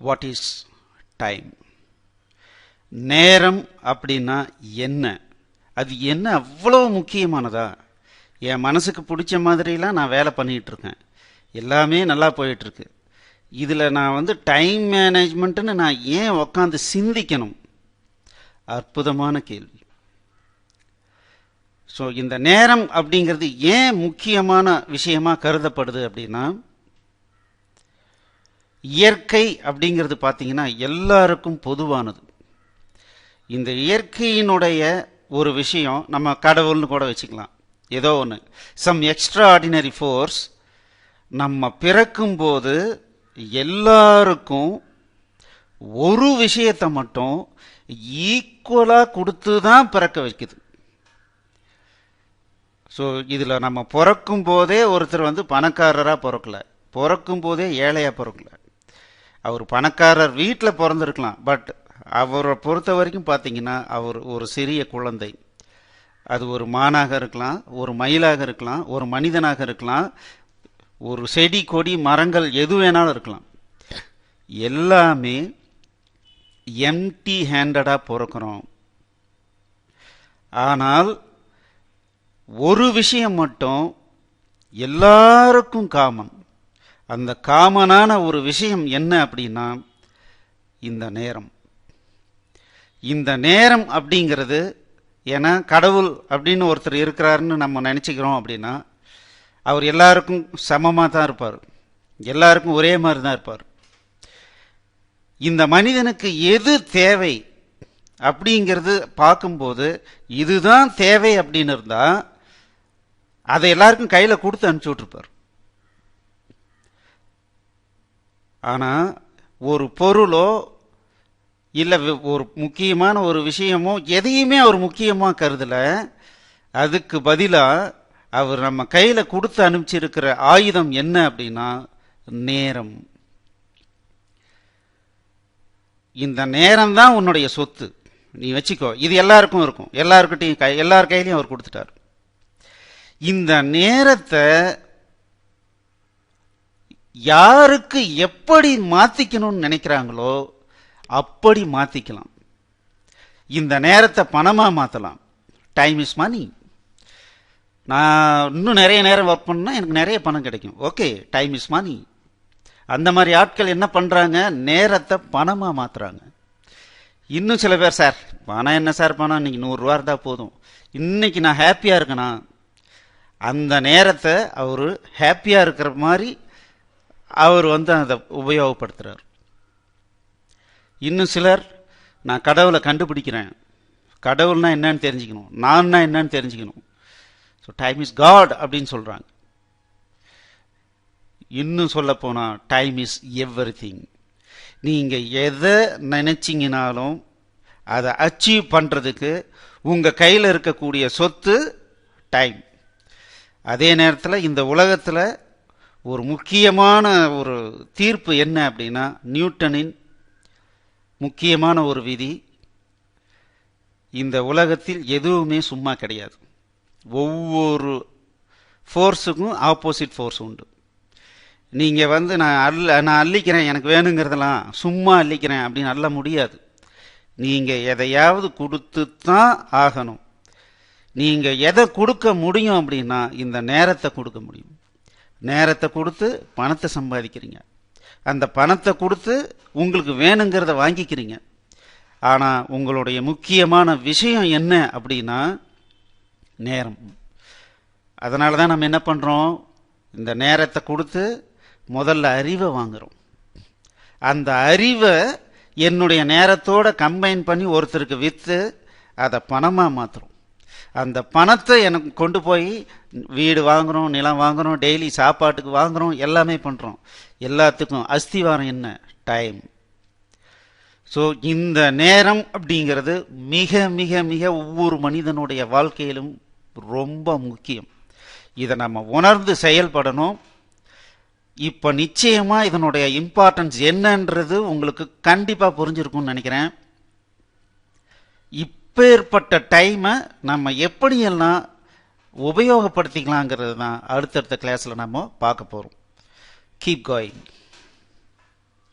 What is time? நேரம் அப்படின்னா என்ன? அது என்ன அவ்வளோ முக்கியமானதா? என் மனசுக்கு பிடிச்ச மாதிரிலாம் நான் வேலை பண்ணிகிட்ருக்கேன், எல்லாமே நல்லா போயிட்டுருக்கு. இதில் நான் டைம் மேனேஜ்மெண்ட்டுன்னு நான் ஏன் உக்காந்து சிந்திக்கணும்? அற்புதமான கேள்வி. ஸோ இந்த நேரம் அப்படிங்கிறது ஏன் முக்கியமான விஷயமா கருதப்படுது அப்படின்னா, இயற்கை அப்படிங்கிறது பார்த்தீங்கன்னா எல்லாருக்கும் பொதுவானது. இந்த இயற்கையினுடைய ஒரு விஷயம் நம்ம கடவுள்னு கூட வச்சுக்கலாம், ஏதோ ஒன்று, சம் எக்ஸ்ட்ரா ஆர்டினரி ஃபோர்ஸ். நம்ம பிறக்கும்போது எல்லாருக்கும் ஒரு விஷயத்தை மட்டும் ஈக்குவலாக கொடுத்து தான் பிறக்க வைக்குது. ஸோ இதில் நம்ம பிறக்கும் போதே ஒருத்தர் பணக்காரராக பிறக்கல, பிறக்கும் போதே ஏழையாக பிறக்கல. அவர் பணக்காரர் வீட்டில் பிறந்திருக்கலாம், பட் அவரை பொறுத்த வரைக்கும் பார்த்தீங்கன்னா அவர் ஒரு சிறிய குழந்தை. அது ஒரு மானாக இருக்கலாம், ஒரு மயிலாக இருக்கலாம், ஒரு மனிதனாக இருக்கலாம், ஒரு செடி கொடி மரங்கள் எது வேணாலும் இருக்கலாம். எல்லாமே எம்டி ஹேண்டடாக பிறக்கிறோம். ஆனால் ஒரு விஷயம் மட்டும் எல்லாருக்கும் காமன். அந்த காமனான ஒரு விஷயம் என்ன அப்படின்னா இந்த நேரம். இந்த நேரம் அப்படிங்கிறது, ஏன்னா கடவுள் அப்படின்னு ஒருத்தர் இருக்கிறாருன்னு நம்ம நினச்சிக்கிறோம் அப்படின்னா அவர் எல்லாருக்கும் சமமாக தான் இருப்பார், எல்லாருக்கும் ஒரே மாதிரி தான் இருப்பார். இந்த மனிதனுக்கு எது தேவை அப்படிங்கிறது பார்க்கும்போது இதுதான் தேவை அப்படின்னு இருந்தால் அதை எல்லாருக்கும் கையில் கொடுத்து அனுப்பிச்சி விட்ருப்பார். ஆனால் ஒரு பொருளோ இல்லை ஒரு முக்கியமான ஒரு விஷயமோ எதையுமே அவர் முக்கியமாக கருதலை. அதுக்கு பதிலாக அவர் நம்ம கையில் கொடுத்து அனுப்பிச்சிருக்கிற ஆயுதம் என்ன அப்படின்னா நேரம். இந்த நேரம் தான் உன்னுடைய சொத்து, நீ வச்சுக்கோ, இது எல்லாருக்கும் இருக்கும், எல்லாருக்கிட்டையும் எல்லார் கையிலையும் அவர் கொடுத்துட்டார். இந்த நேரத்தை யாருக்கு எப்படி மாற்றிக்கணும்னு நினைக்கிறாங்களோ அப்படி மாற்றிக்கலாம். இந்த நேரத்தை பணமாக மாற்றலாம். டைம் இஸ் மணி. நான் இன்னும் நிறைய நேரம் ஒர்க் பண்ணால் எனக்கு நிறைய பணம் கிடைக்கும், ஓகே, டைம் இஸ் மணி. அந்த மாதிரி ஆட்கள் என்ன பண்ணுறாங்க? நேரத்தை பணமாக மாற்றுறாங்க. இன்னும் சில பேர், சார் பணம் என்ன சார் பணம், இன்னைக்கு 100 ரூபா இருந்தால் போதும், இன்னைக்கு நான் ஹாப்பியாக இருக்கேனா, அந்த நேரத்தை அவர் ஹாப்பியாக இருக்கிற மாதிரி அவர் அதை உபயோகப்படுத்துகிறார். இன்னும் சிலர், நான் கடவுளை கண்டுபிடிக்கிறேன், கடவுள்னா என்னன்னு தெரிஞ்சுக்கணும், நான்னா என்னன்னு தெரிஞ்சுக்கணும், ஸோ டைம் இஸ் காட் அப்படின்னு சொல்கிறாங்க. இன்னும் சொல்ல போனால் டைம் இஸ் எவ்ரிதிங். நீங்கள் எதை நினைச்சிங்கனாலும் அதை அச்சீவ் பண்ணுறதுக்கு உங்கள் கையில் இருக்கக்கூடிய சொத்து டைம். அதே நேரத்தில் இந்த உலகத்தில் ஒரு முக்கியமான ஒரு தீர்ப்பு என்ன அப்படின்னா நியூட்டனின் முக்கியமான ஒரு விதி, இந்த உலகத்தில் எதுவுமே சும்மா கிடையாது. ஒவ்வொரு ஃபோர்ஸுக்கும் ஆப்போசிட் ஃபோர்ஸ் உண்டு. நீங்கள் நான் அள்ளிக்கிறேன், எனக்கு வேணுங்கிறதெல்லாம் சும்மா அள்ளிக்கிறேன் அப்படின்னு அள்ள முடியாது. நீங்கள் எதையாவது கொடுத்து தான் ஆகணும். நீங்கள் எதை கொடுக்க முடியும் அப்படின்னா இந்த நேரத்தை கொடுக்க முடியும். நேரத்தை கொடுத்து பணத்தை சம்பாதிக்கிறீங்க, அந்த பணத்தை கொடுத்து உங்களுக்கு வேணுங்கிறத வாங்கிக்கிறீங்க. ஆனால் உங்களுடைய முக்கியமான விஷயம் என்ன அப்படின்னா நேரம். அதனால தான் நம்ம என்ன பண்ணுறோம்? இந்த நேரத்தை கொடுத்து முதல்ல அறிவை வாங்குகிறோம். அந்த அறிவை என்னுடைய நேரத்தோடு கம்பைன் பண்ணி ஒருத்தருக்கு விற்று அதை பணமாக மாற்றுறோம். அந்த பணத்தை எனக்கு கொண்டு போய் வீடு வாங்குகிறோம், நிலம் வாங்குகிறோம், டெய்லி சாப்பாட்டுக்கு வாங்குகிறோம், எல்லாமே பண்ணுறோம். எல்லாத்துக்கும் அஸ்திவாரம் என்ன? டைம். ஸோ இந்த நேரம் அப்படிங்கிறது மிக மிக மிக ஒவ்வொரு மனிதனுடைய வாழ்க்கையிலும் ரொம்ப முக்கியம். இதை நம்ம உணர்ந்து செயல்படணும். இப்போ நிச்சயமாக இதனுடைய இம்பார்ட்டன்ஸ் என்னன்றது உங்களுக்கு கண்டிப்பாக புரிஞ்சிருக்கும்னு நினைக்கிறேன். இப்பேற்பட்ட டைமை நம்ம எப்படியெல்லாம் உபயோகப்படுத்திக்கலாங்கிறது தான் அடுத்தடுத்த கிளாஸில் நம்ம பார்க்க போகிறோம். Keep going.